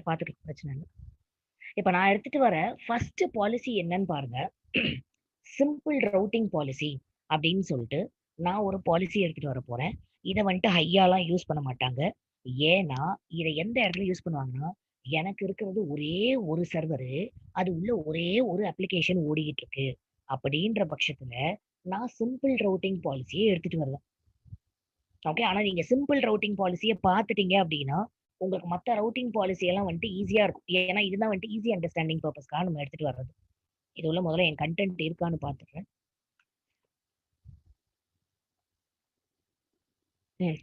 பாத்துக்கலாம், பிரச்சனை இல்லை. இப்ப நான் எடுத்துட்டு வர ஃபர்ஸ்ட் பாலிசி என்னன்னு பாருங்க. சிம்பிள் ரவுட்டிங் பாலிசி அப்படின்னு சொல்லிட்டு நான் ஒரு பாலிசி எடுத்துட்டு வர போறேன். இதை வந்துட்டு ஹையாலாம் யூஸ் பண்ண மாட்டாங்க. ஏன்னா இதை எந்த இடத்துல யூஸ் பண்ணுவாங்கன்னா, எனக்கு இருக்கிறது ஒரே ஒரு சர்வரு, அது உள்ள ஒரே ஒரு அப்ளிகேஷன் ஓடிக்கிட்டு இருக்கு அப்படின்ற பட்சத்துல நான் சிம்பிள் ரவுட்டிங் பாலிசியை எடுத்துட்டு வருவேன். ஓகே. ஆனா நீங்க சிம்பிள் ரவுட்டிங் பாலிசியை பார்த்துட்டீங்க அப்படின்னா உங்களுக்கு மத்த ரவுட்டிங் பாலிசி எல்லாம் வந்துட்டு ஈஸியா இருக்கும். ஏன்னா இதுதான் வந்துட்டு ஈஸி அண்டர்ஸ்டாண்டிங் பர்பஸ்க்காக நம்ம எடுத்துட்டு வர்றது. இது உள்ள முதல்ல என் கண்டென்ட் இருக்கான்னு பாத்துறேன்.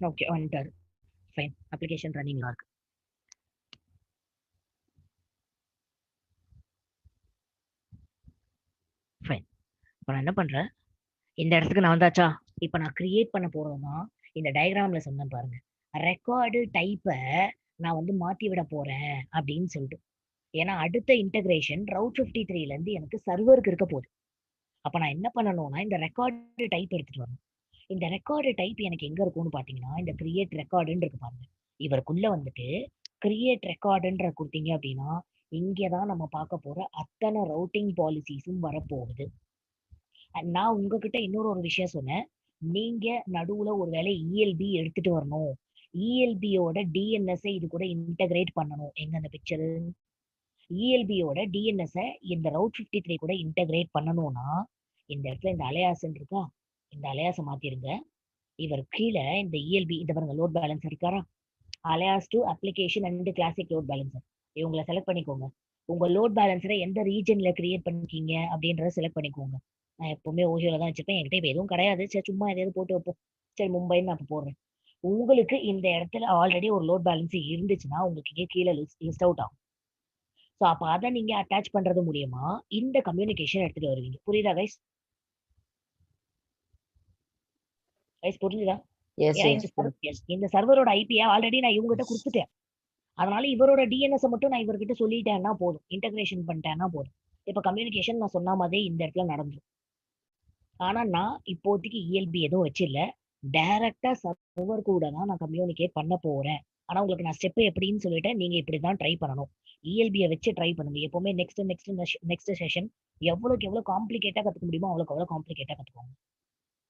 ஓகே, வந்துட்டாரு. ஃபைன். அப்ளிகேஷன் ரன்னிங்ல இருக்கு. ஃபைன். இப்போ நான் என்ன பண்றேன், இந்த இடத்துக்கு நான் வந்தாச்சா. இப்போ நான் கிரியேட் பண்ண போறதுன்னா இந்த டயக்ராம்ல சொன்னேன் பாருங்க, ரெக்கார்டு டைப்பை நான் வந்து மாத்தி விட போறேன் அப்படின்னு சொல்லிட்டு. ஏன்னா அடுத்த இன்டகிரேஷன் ரவுட் 53ல இருந்து எனக்கு சர்வருக்கு இருக்க போகுது. அப்ப நான் என்ன பண்ணணும்னா இந்த ரெக்கார்டு டைப் எடுத்துட்டு வரணும். இந்த ரெக்கார்டு டைப் எனக்கு எங்க இருக்கும்னு பாத்தீங்கன்னா இந்த கிரியேட் ரெக்கார்டுன்னு இருக்கு பாருங்க. இவருக்குள்ள வந்துட்டு கிரியேட் ரெக்கார்டுன்ற கொடுத்தீங்க அப்படின்னா இங்கதான் நம்ம பார்க்க போற அத்தனை ரவுட்டிங் பாலிசிஸும் வரப்போகுது. நான் உங்ககிட்ட இன்னொரு ஒரு விஷயம் சொன்னேன். நீங்க நடுவுல ஒரு வேலை இஎல்பி எடுத்துட்டு வரணும். இஎல்பியோட டிஎன்எஸ் இது கூட இன்டகிரேட் பண்ணணும். எங்க அந்த பிக்சரு, இஎல்பியோட டிஎன்எஸ் இந்த ரவுட் 53 கூட இன்டகிரேட் பண்ணணும்னா இந்த இடத்துல இந்த அலையாசன் இருக்கா, இந்த அலையாசை மாத்திருங்க. இவர் கீழே இந்த இஎல்பி இந்த பாருங்க லோட் பேலன்சர் இருக்காரா, அலையாஸ் to application and classic load balancer, இவங்களை செலக்ட் பண்ணிக்கோங்க. உங்க லோட் பேலன்சரை எந்த ரீஜன்ல கிரியேட் பண்ணிருக்கீங்க அப்படின்றத செலக்ட் பண்ணிக்கோங்க. நான் எப்பவுமே ஓஹியோல தான் வச்சிருப்பேன். என்கிட்ட இப்ப எதுவும் கிடையாது. சரி சும்மா எதையாவது போட்டு வைப்போம். சரி மும்பைன்னு நான் இப்ப போடுறேன். உங்களுக்கு இந்த இடத்துல ஆல்ரெடி ஒரு லோட் பேலன்ஸ் இருந்துச்சுன்னா உங்களுக்கு இங்கே கீழே லிஸ்ட் அவுட் ஆகும். ஸோ அப்ப அதை நீங்க அட்டாச் பண்றது மூலியமா இந்த கம்யூனிகேஷன் எடுத்துட்டு வருவீங்க. புரியுதா கைஸ்? கைஸ் புரிஞ்சுதா? இந்த சர்வரோட ஐபியை ஆல்ரெடி நான் இவங்ககிட்ட கொடுத்துட்டேன். அதனால இவரோட டிஎன்எஸ் மட்டும் நான் இவர்கிட்ட சொல்லிட்டேன்னா போதும், இன்டகிரேஷன் பண்ணிட்டேன்னா போதும். இப்ப கம்யூனிகேஷன் நான் சொன்ன மாதிரி இந்த இடத்துல நடந்துடும். ஆனா நான் இப்போதைக்கு இஎல்பி எதுவும் வச்சில்ல, டைரக்டா சர்வர் கூட தான் நான் கம்யூனிகேட் பண்ண போறேன். ஆனா உங்களுக்கு நான் ஸ்டெப் எப்படின்னு சொல்லிட்டேன். நீங்க இப்படிதான் ட்ரை பண்ணணும். இஎல்பியை வச்சு ட்ரை பண்ணுங்க. எப்பவுமே நெக்ஸ்ட் செஷன் எவ்வளவுக்கு எவ்வளவு காம்ப்ளிகேட்டா கத்துக்க முடியுமோ அவ்வளவுக்கு அவ்வளவு காம்ப்ளிகேட்டா கத்துக்கோங்க.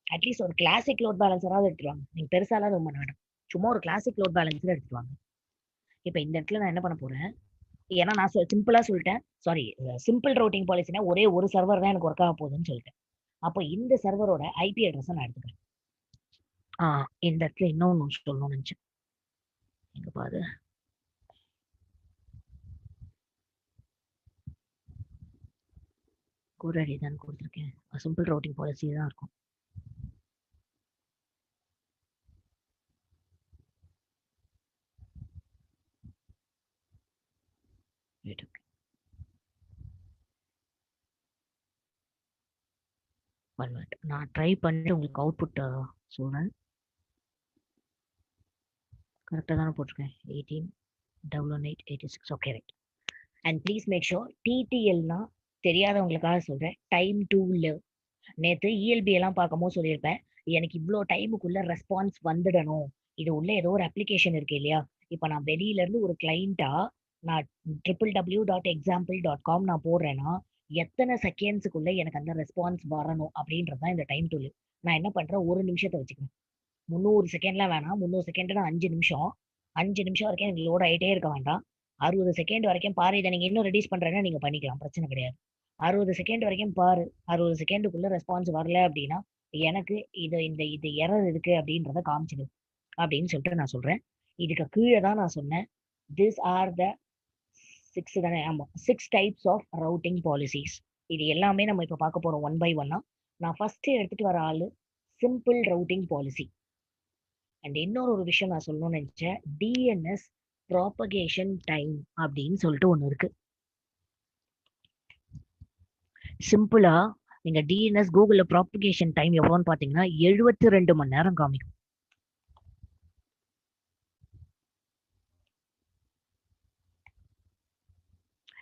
அட்லீஸ்ட் ஒரு கிளாசிக் லோட் பேலன்சராவது எடுத்துருவாங்க. நீங்க பெருசாலாம் ரொம்ப வேண்டாம், சும்மா ஒரு கிளாசிக் லோட் பேலன்சர் எடுத்துருவாங்க. இப்ப இந்த இடத்துல நான் என்ன பண்ண போறேன், ஏன்னா நான் சிம்பிளா சொல்லிட்டேன். சாரி, சிம்பிள் ரவுட்டிங் பாலிசினா ஒரே ஒரு சர்வர் தான் எனக்கு ஒர்க் ஆக போகுதுன்னு சொல்லிட்டேன். அப்போ இந்த சர்வரோட ஐபி அட்ரஸ் நான் எடுத்துக்கிறேன். இந்த இடத்துல இன்னொன்னு சொல்லணும்னு நினைச்சேன். எங்க பாரு, கூட தான் கொடுத்துருக்கேன். சிம்பிள் ரவுட்டிங் பாலிசி தான் இருக்கும். நான் ட்ரை பண்ணிட்டு உங்களுக்கு அவுட்புட் சொல்றேன். கரெக்டா தானே போட்டிருக்கேன். 18 okay right. And please make sure டிடிஎல்னா தெரியாதவங்களுக்காக சொல்றேன், டைம் டு லிவ். நேற்று இஎல்பி எல்லாம் பார்க்கும்போது சொல்லியிருப்பேன், எனக்கு இவ்வளோ டைமுக்குள்ள ரெஸ்பான்ஸ் வந்துடணும். இது உள்ள ஏதோ ஒரு அப்ளிகேஷன் இருக்கு இல்லையா, இப்போ நான் வெளியில இருந்து ஒரு கிளைண்டா நான் www.example.com நான் போடுறேன்னா எத்தனை செகண்ட்ஸுக்குள்ள எனக்கு அந்த ரெஸ்பான்ஸ் வரணும் அப்படின்றதுதான் இந்த டைம் டு லிவ். நான் என்ன பண்றேன், ஒரு நிமிஷத்தை வச்சுக்கிறேன். 300 செகண்ட்லாம் வேணாம். 300 செகண்ட்னா 5 நிமிஷம். 5 நிமிஷம் வரைக்கும் எனக்கு லோட் ஆகிட்டே இருக்க வேண்டாம். 60 செகண்ட் வரைக்கும் பாரு. இதை நீங்க இன்னும் ரெடியூஸ் பண்றேன்னா நீங்க பண்ணிக்கலாம், பிரச்சனை கிடையாது. 60 செகண்ட் வரைக்கும் பாரு. 60 செகண்டுக்குள்ள ரெஸ்பான்ஸ் வரல அப்படின்னா எனக்கு இது எரர் இருக்கு அப்படின்றத காமிச்சிடு அப்படின்னு சொல்லிட்டு நான் சொல்றேன். இதுக்கு கீழே தான் நான் சொன்னேன், திஸ் ஆர் த 6 தானே, ஆமா 6 டைப்ஸ் ஆஃப் ரவுட்டிங் பாலிசிஸ். இது எல்லாமே நம்ம இப்ப பார்க்க போறோம் ஒன் பை ஒன்னா. நான் ஃபர்ஸ்ட் எடுத்துட்டு வர ஆளு சிம்பிள் ரவுட்டிங் பாலிசி. அண்ட் இன்னொரு ஒரு விஷயம் நான் சொல்லணும்னு நினைச்சேன், டிஎன்எஸ் ப்ராபகேஷன் டைம் அப்படின்னு சொல்லிட்டு ஒண்ணு இருக்கு. சிம்பிளா நீங்க டிஎன்எஸ் கூகுள்ல ப்ராபகேஷன் டைம் எவ்வளோன்னு பாத்தீங்கன்னா 72 மணி நேரம் காமிக்கும்.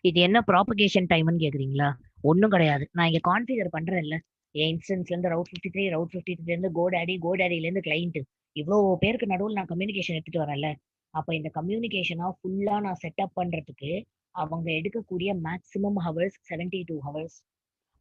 இது என்ன ப்ராபகேஷன் டைம்னு கேக்குறீங்களா? ஒன்றும் கிடையாது. நான் இங்க கான்ஃபிகர் பண்றேன்ல, என் இன்ஸ்டன்ஸ்ல இருந்து ரவுட் 53, ரவுட் 53 இருந்து கோடாடில இருந்து கிளைண்ட், இவ்வளோ பேருக்கு நடுவில் நான் கம்யூனிகேஷன் எடுத்துட்டு வரேன்ல, அப்ப இந்த கம்யூனிகேஷனா ஃபுல்லா நான் செட்டப் பண்றதுக்கு அவங்க எடுக்கக்கூடிய மேக்ஸிமம் ஹவர்ஸ் 72 ஹவர்ஸ்.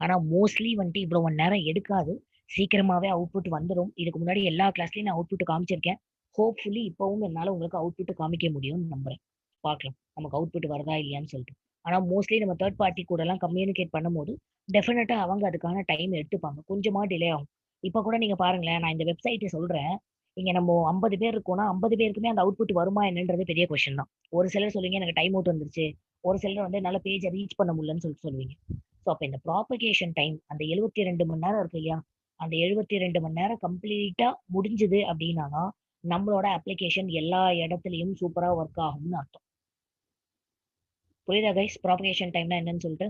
ஆனா மோஸ்ட்லி வந்துட்டு இவ்வளவு மணி நேரம் எடுக்காது. சீக்கிரமாவே அவுட்புட் வந்துரும். இதுக்கு முன்னாடி எல்லா கிளாஸ்லயும் நான் அவுட்புட் காமிச்சிருக்கேன். ஹோப்ஃபுல்லி இப்பவும் என்னால உங்களுக்கு அவுட்புட் காமிக்க முடியும்னு நம்புறேன். பார்க்கலாம். நமக்கு அவுட்புட் வருதா இல்லையான்னு சொல்லிட்டு. ஆனா மோஸ்ட்லி நம்ம தேர்ட் பார்ட்டி கூட எல்லாம் கம்யூனிகேட் பண்ணும்போது டெஃபினட்டா அவங்க அதுக்கான டைம் எடுத்துப்பாங்க. கொஞ்சமா டிலே ஆகும். இப்ப கூட நீங்க பாருங்களேன், நான் இந்த வெப்சைட்ட சொல்றேன். இங்க நம்ம 50 பேர் இருக்கோம்னா 50 பேருக்குமே அந்த அவுட்புட் வருமா என்னன்றது பெரிய கொஸ்டின் தான். ஒரு சிலர் சொல்லுவீங்க எனக்கு டைம் அவுட் வந்துருச்சு. ஒரு சிலர் வந்து என்னால பேஜை ரீச் பண்ண முடியலன்னு சொல்லிட்டு சொல்லுவீங்க. ஸோ அப்ப இந்த ப்ராபகேஷன் டைம் அந்த 72 மணி நேரம் இருக்கு இல்லையா? அந்த 72 மணி நேரம் கம்ப்ளீட்டா முடிஞ்சுது அப்படின்னா நம்மளோட அப்ளிகேஷன் எல்லா இடத்துலயும் சூப்பரா ஒர்க் ஆகும்னு அர்த்தம். புரியுதா கைஸ்? ப்ராபகேஷன் டைம்னா என்னன்னு சொல்லிட்டு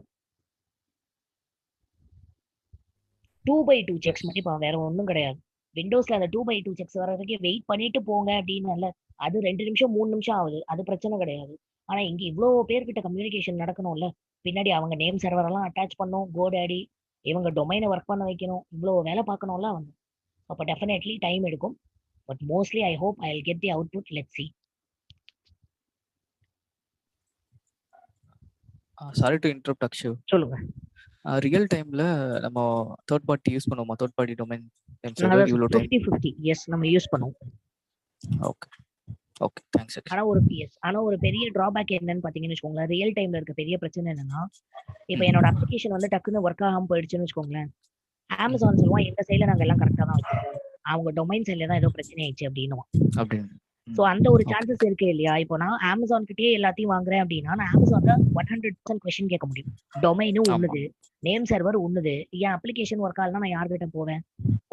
2/2 செக்ஸ் மட்டும் வேற ஒன்றும் கிடையாது. விண்டோஸ்ல அந்த 2/2 செக்ஸ் வர வரைக்கும் வெயிட் பண்ணிட்டு போங்க அப்படின்னு அது 2 நிமிஷம் 3 நிமிஷம் ஆகுது. அது பிரச்சனை கிடையாது. ஆனா இங்க இவ்வளவு பேர்கிட்ட கம்யூனிகேஷன் நடக்கணும்ல. பின்னாடி அவங்க நேம் சர்வர் எல்லாம் அட்டாச் பண்ணும், கோடாடி இவங்க டொமைனை ஒர்க் பண்ண வைக்கணும், இவ்வளவு வேலை பார்க்கணும்ல அவங்க. அப்ப டெஃபினெட்லி டைம் எடுக்கும். But mostly I hope I will get the output. Let's see. Sorry to interrupt Akshu. சொல்லுங்க. ரியல் டைம்ல நம்ம தேர்ட் பார்ட்டி யூஸ் பண்ணுவோமா? தேர்ட் பார்ட்டி டொமைன் நேம் நான் சர்வர் இவ்வளோ டைம் 50-50 எஸ் நம்ம யூஸ் பண்ணுவோம். Okay okay thanks. ஆனா ஒரு பெரிய டிராபேக் என்னன்னு பாத்தீங்கன்னு வச்சுக்கோங்களேன், ரியல் டைம்ல இருக்க பெரிய பிரச்சனை என்னன்னா, இப்ப என்னோட அப்ளிகேஷன் வந்து டக்குன்னு ஒர்க் ஆகாம போயிடுச்சுன்னு வச்சுக்கோங்களேன், அமேசான் சொல்லுவான் எங்க சைட்ல நாங்க எல்லாம் கரெக்டா தான் வச்சிருக்கோம், அவங்க டொமைன் சைட்ல தான் ஏதோ பிரச்சனை ஆயிடுச்சு அப்படின்னுவான். அப்படின்னு சோ அந்த ஒரு சான்சஸ் இருக்கு இல்லையா? இப்போ நான் அமேசான் கிட்டயே எல்லாத்தையும் வாங்குறேன் அப்படின்னா நான் அமேசான்ல 100% கொஸ்டின் கேட்க முடியும். டொமைனும் உண்ணுது, நேம் சர்வர் உண்ணுது, என் அப்ளிகேஷன் ஒர்க் ஆகலாம், நான் யார்கிட்ட போவேன்?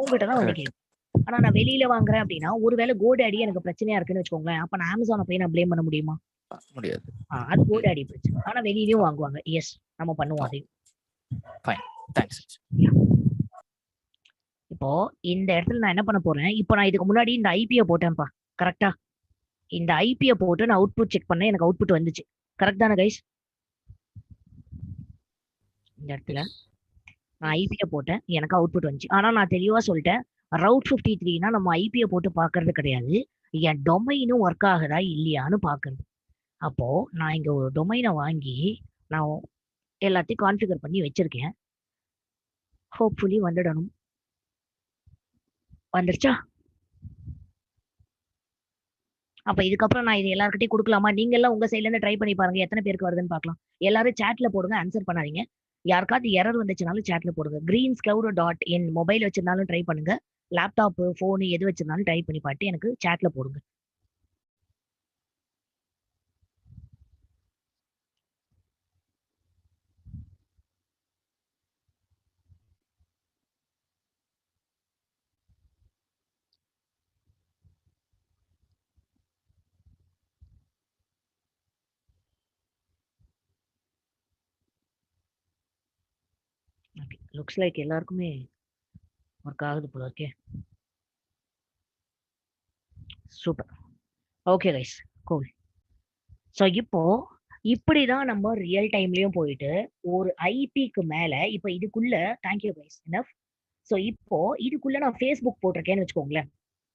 உங்ககிட்ட தான் வந்து கேட்கும். ஆனா நான் வெளியில வாங்குறேன் அப்படின்னா ஒருவேளை கோடாடி எனக்கு பிரச்சனையா இருக்குன்னு வச்சுக்கோங்களேன், அப்ப நான் அமேசானை போய் நான் பிளேம் பண்ண முடியுமா? முடியாது. அது கோடாடி பிரச்சனை. ஆனா வெளியிலயும் வாங்குவாங்க. எஸ் நம்ம பண்ணுவோம் அதையும். Fine thanks. இப்போ இந்த இடத்துல நான் என்ன பண்ண போறேன், இப்போ நான் இதுக்கு முன்னாடி இந்த ஐபியை போட்டேன்ப்பா, கரெக்டா? இந்த ஐபியை போட்டு நான் அவுட்புட் செக் பண்ணேன், எனக்கு அவுட்புட் வந்துச்சு. கரெக்ட் தானே கைஸ்? இந்த இடத்துல நான் ஐபியை போட்டேன், எனக்கு அவுட்புட் வந்துச்சு. ஆனா நான் தெளிவா சொல்லிட்டேன், ரவுட் 53னா நம்ம ஐபியை போட்டு பாக்குறது கிடையாது, என் டொமைனும் ஒர்க் ஆகுதா இல்லையான்னு பாக்குறது. அப்போ நான் இங்க ஒரு டொமைனை வாங்கி நான் எல்லாத்தையும் கான்ஃபிகர் பண்ணி வச்சிருக்கேன். ஹோப்ஃபுல்லி வந்துடணும். வந்துருச்சா? அப்ப இதுக்கப்புறம் நான் இது எல்லாருக்கிட்டையும் கொடுக்கலாமா? நீங்க எல்லாம் உங்க சைட்ல இருந்து ட்ரை பண்ணி பாருங்க, எத்தனை பேருக்கு வருதுன்னு பார்க்கலாம். எல்லாரும் சாட்ல போடுங்க, ஆன்சர் பண்ணாதீங்க. யாருக்காவது எரர் வந்துச்சுனாலும் சாட்ல போடுங்க. greenscloud.in மொபைல் வச்சிருந்தாலும் ட்ரை பண்ணுங்க, லேப்டாப் போன் எது வச்சிருந்தாலும் ட்ரை பண்ணி பார்த்து எனக்கு சாட்ல போடுங்க. ஓகே, லுக்ஸ் லைக் எல்லாருக்குமே ஒர்க் ஆகுது போல இருக்கே. Super. Okay guys, cool. So இப்போ இப்படிதான் நம்ம ரியல் டைம்லயும் போயிட்டு ஒரு ஐபிக்கு மேல இப்ப இதுக்குள்ள தேங்க்யூ கைஸ் எனஃப். ஸோ இப்போ இதுக்குள்ள நான் ஃபேஸ்புக் போட்டிருக்கேன்னு வச்சுக்கோங்களேன்.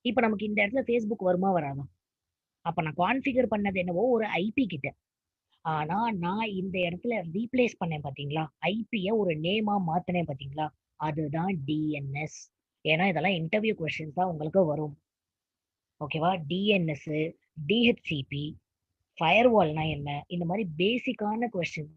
இப்ப நமக்கு இந்த இடத்துல ஃபேஸ்புக் வருமா வராதா? அப்ப நான் கான்ஃபிகர் பண்ணது என்னவோ ஒரு ஐபி கிட்ட. ஆனா நான் இந்த இடத்துல ரீப்ளேஸ் பண்ணேன் பாத்தீங்களா, ஐபிய ஒரு நேமா மாத்தினேன் பாத்தீங்களா, அதுதான் டிஎன்எஸ். ஏன்னா இதெல்லாம் இன்டர்வியூ கொஸ்டின்ஸ் தான் உங்களுக்கு வரும். ஓகேவா? டிஎன்எஸ், டிஹெச்சிபி, ஃபயர்வால்னா என்ன, இந்த மாதிரி பேசிக்கான கொஸ்டின்.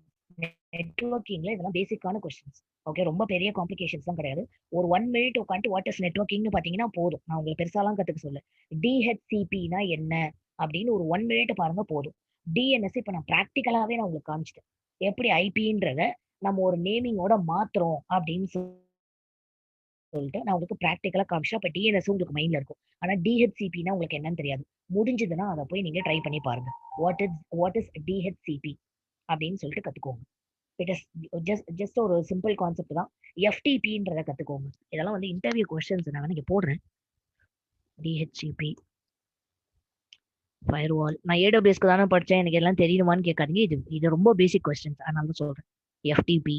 நெட்வொர்க்கிங்ல இதெல்லாம் பேசிக்கான கொஸ்டின்ஸ். ஓகே, ரொம்ப பெரிய காம்ப்ளிகேஷன்ஸ் தான் கிடையாது. ஒரு 1 மினிட் உட்காந்து வாட் இஸ் நெட்வொர்க்கிங்னு பாத்தீங்கன்னா போதும். நான் உங்களுக்கு பெருசாலாம் கத்துக்க சொல்ல. டிஹெச்சிபினா என்ன அப்படின்னு ஒரு 1 மினிட் பாருங்க போதும். டிஎன்எஸ் இப்ப நான் பிராக்டிக்கலாவே நான் உங்களுக்கு காமிச்சிட்டேன். எப்படி ஐபின்றத நம்ம ஒரு நேமிங்கோட மாத்துறோம் அப்படின்னு சொல்லிட்டு நான் உங்களுக்கு பிராக்டிக்கலா காமிச்சேன். அப்ப டிஎன்எஸ் உங்களுக்கு மைண்ட்ல இருக்கும். ஆனா டிஹெச்சிபினா உங்களுக்கு என்னன்னு தெரியாது. முடிஞ்சதுன்னா அதை போய் நீங்க ட்ரை பண்ணி பாருங்க. வாட் இஸ் டிஹெச்சிபி அப்படின்னு சொல்லிட்டு கத்துக்கோங்க. இட் இஸ் ஜஸ்ட் ஒரு சிம்பிள் கான்செப்ட் தான். எஃப்டிபின்றத கத்துக்கோங்க. இதெல்லாம் வந்து இன்டர்வியூ கொஸ்டின்ஸ் நான் இங்க போடுறேன். DHCP, firewall. நான் ஏடபிள்யூஎஸ்க்கு தானே படிச்சேன், எனக்கு எல்லாம் தெரியணுமான்னு கேட்காதீங்க. இது ரொம்ப பேசிக் கொஸ்டின்ஸ், அதனால தான் சொல்றேன். எஃப்டிபி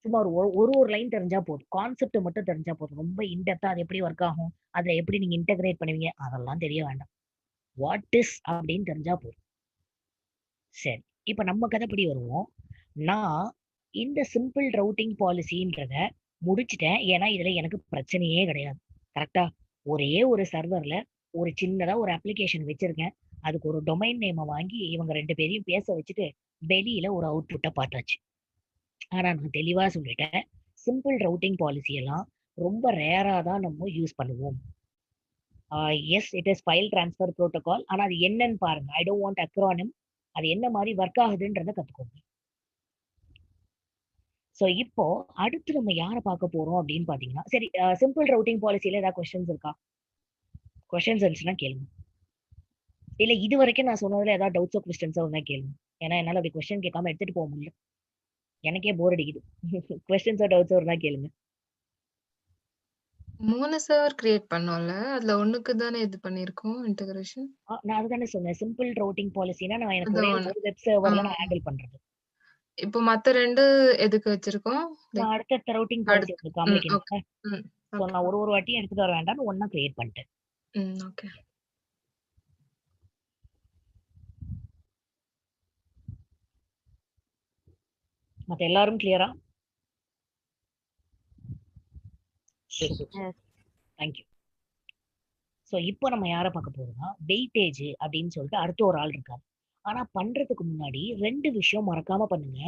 சும்மா ஒரு லைன் தெரிஞ்சா போதும், கான்செப்ட் மட்டும் தெரிஞ்சா போதும். ரொம்ப இன்டெப்தா அது எப்படி ஒர்க் ஆகும், அதுல எப்படி நீங்க இன்டகிரேட் பண்ணுவீங்க, அதெல்லாம் தெரிய வேண்டாம். வாட் இஸ் அப்படின்னு தெரிஞ்சா போதும். சரி, இப்ப நம்ம கதைப்படி வருவோம். நான் இந்த சிம்பிள் ரவுட்டிங் பாலிசின்றத முடிச்சுட்டேன். ஏன்னா இதுல எனக்கு பிரச்சனையே கிடையாது. கரெக்டா? ஒரே ஒரு சர்வர்ல ஒரு சின்னதா ஒரு அப்ளிகேஷன் வச்சிருக்கேன். அதுக்கு ஒரு டொமைன் நேம வாங்கி இவங்க 2 பேரையும் பேச வச்சுட்டு வெளியில ஒரு அவுட்புட்ட பார்த்தாச்சு. ஆனா நான் தெளிவா சொல்லிட்டேன். சிம்பிள் ரவுட்டிங் பாலிசி எல்லாம் ரொம்ப ரேரா தான் நம்ம யூஸ் பண்ணுவோம். Yes, it is file transfer protocol. ஆனா அது என்னன்னு பாருங்க. I don't want acronym. அது என்ன மாதிரி ஒர்க் ஆகுதுன்றத கத்துக்கோங்க. சோ இப்போ அடுத்து நம்ம யார பார்க்க போறோம் அப்படின்னு பாத்தீங்கன்னா, சரி, சிம்பிள் ரவுட்டிங் பாலிசில ஏதாவது கொஸ்டின்ஸ் இருக்கா? கொஸ்டின்ஸ் இருந்துச்சுன்னா கேளுங்க. இல்ல இது வரைக்கும் நான் சொன்னதுல ஏதாவது டவுட்ஸோ கொஸ்டின்ஸோ இருந்தா கேளுங்க. ஏன்னா என்னால அப்படி கொஸ்டின் கேட்காம எடுத்துட்டு போக முடியல. எனக்கே போர் அடிக்குது. கொஸ்டின்ஸோ டவுட்ஸோ இருந்தா கேளுங்க. 3 சர்வர் கிரியேட் பண்ணோம்ல. அதுல 1க்கு தானே இது பண்ணியிருக்கோம் இன்டகிரேஷன். நான் அதுதானே சொன்னேன். சிம்பிள் ரவுட்டிங் பாலிசினா நான் எனக்கு அது ஒரே ஒண்ணு. ஒரு வெப் ஆ. சர்வர்ல நான் ஹேண்டில் பண்றது. இப்போ மத்த 2 எதுக்கு வச்சிருக்கோம்? நான் அடுத்த ரவுட்டிங் பாலிசி அடுத்து. உங்களுக்கு காமிக்கணும்ல. ஓகே. சோ நான் ஒரு வாட்டியும் எடுத்துட்டு வர வேண்டாம்னு ஒண்ணா கிரியேட் பண்ணிட்டேன். ஓகே. மத்த எல்லாரும் கிளியரா? Yes. தேங்க்யூ. சோ இப்போ நம்ம யார பார்க்க போறோம்னா, வெயிட்டேஜ் அப்படின்னு சொல்லிட்டு அடுத்த ஒரு ஆள் இருக்காரு. ஆனா பண்றதுக்கு முன்னாடி 2 விஷயம் மறக்காம பண்ணுங்க.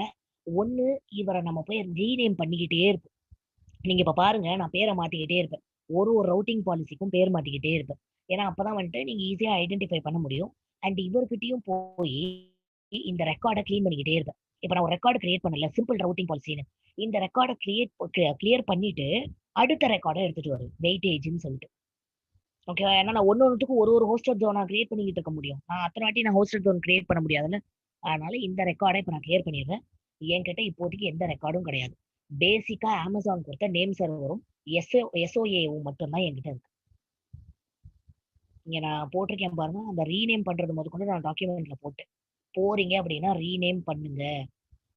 ஒண்ணு, இவரை நம்ம போய் ரீநேம் பண்ணிக்கிட்டே இருப்போம். நீங்க இப்ப பாருங்க, நான் பேரை மாத்திக்கிட்டே இருப்பேன். ஒரு ரவுட்டிங் பாலிசிக்கும் பேர் மாத்திக்கிட்டே இருப்பேன். ஏன்னா அப்பதான் வந்துட்டு நீங்க ஈஸியா ஐடென்டிஃபை பண்ண முடியும். அண்ட் இவர்கிட்டயும் போய் இந்த ரெக்கார்டை கிளீன் பண்ணிக்கிட்டே இருப்பேன். இப்ப நான் ஒரு ரெக்கார்டு கிரியேட் பண்ணல, சிம்பிள் ரவுட்டிங் பாலிசின்னு. இந்த ரெக்கார்டை கிளியர் பண்ணிட்டு அடுத்த ரெக்கார்டை எடுத்துட்டு வரும், வெயிட்டேஜ்னு சொல்லிட்டு. ஓகேவா? ஏன்னா நான் ஒண்ணுத்துக்கும் ஒரு ஹோஸ்டட் ஜோனா கிரியேட் பண்ணிக்கிட்டு இருக்க முடியும். நான் அத்தனை வாட்டி நான் ஹோஸ்டட் ஜோன் கிரியேட் பண்ண முடியாதுல்ல. அதனால இந்த ரெக்கார்டை இப்ப நான் கிளியர் பண்ணிடுறேன். என்கிட்ட இப்போதைக்கு எந்த ரெக்கார்டும் கிடையாது. பேசிக்கா அமேசான் கொடுத்த நேம் சர்வரும் எஸ்ஓஏவும் மட்டும்தான் என்கிட்ட இருக்கு. இங்க நான் போட்டிருக்கேன் பாருங்க, அந்த ரீநேம் பண்றது முதற்கொண்டு நான் டாக்குமெண்ட்ல போட்டேன். போறீங்க அப்படின்னா ரீநேம் பண்ணுங்க,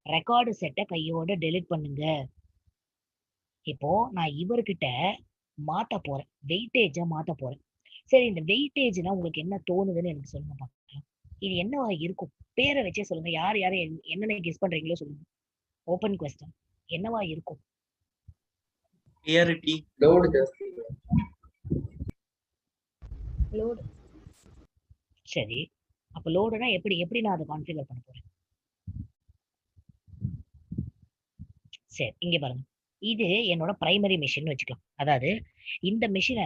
ரெக்கார்டு செட்டை கையோட டெலிட் பண்ணுங்க. இப்போ நான் இவர்கிட்ட மாத்த போறேன், வெயிட்டேஜ மாத்த போறேன். சரி, இந்த வெயிட்டேஜ்னா உங்களுக்கு என்ன தோணுதுன்னு எனக்கு சொல்லுங்க பார்க்கலாம். இது என்னவா இருக்கும்? பேரை வச்சே சொல்லுங்க. யார் யாரை என்னென்ன கெஸ் பண்றீங்களோ சொல்லுங்க. Open question. என்னவா இருக்கும்? கிளியரிட்டி. லோடு ஜாஸ்தி. லோடு. சரி, அப்ப லோடுனா எப்படி எப்படி நான் அதை கான்ஃபிகர் பண்ண போறேன்? சரி, இங்க பாருங்க. இது என்னோட பிரைமரி மெஷின் வச்சுக்கலாம். அதாவது இந்த மெஷினை